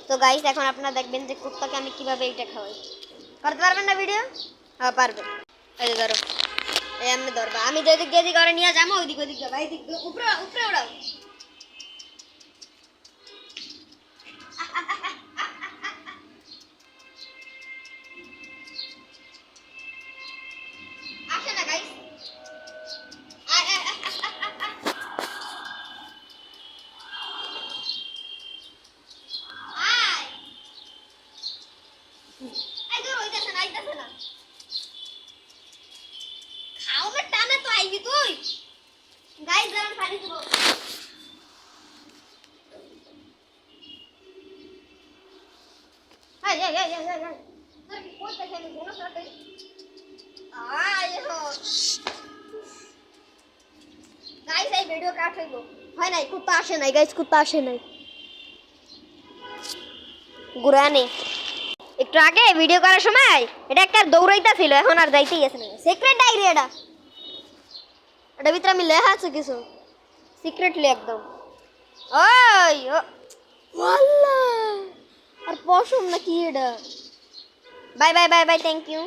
তো গাইস এখন আপনারা দেখবেন যে কুত্তাকে আমি কিভাবে এটা খাওয়াই। করতে পারবেন না ভিডিও? হ্যাঁ পারবেন। এই ধরো, এই আমি ধরবা, আমি যেদিক যেদিক করে নিয়ে যাবো ওইদিক ওইদিক যাবো, এইদিক উপরে উপরে উড়াও। আসে না গাইস, এই দূর হইতেছে না, আইতাছে না। খাওয়ার টানে তো আইবি তুই। গাইস গরম পানি দিব। এই এই এই এই এই তোর কি কইতে চাইলি জানো সাথে? আয় হো গাইস, এই ভিডিও কাট হইব। হয় নাই, কুত্তা আসে নাই গাইস, কুত্তা আসে নাই। গুরানি একটু আগে ভিডিও করার সময় এটা একটা দৌড়াইতা ছিল, এখন আর যাইতেই আছে না। সিক্রেট ডায়েরি এটা, এটার ভিতরে আমি লেখা আছে কিছু সিক্রেটলি একদম। ওই ওয়াল্লাহ আর পশম নাকি এটা। Bye bye bye bye, thank you.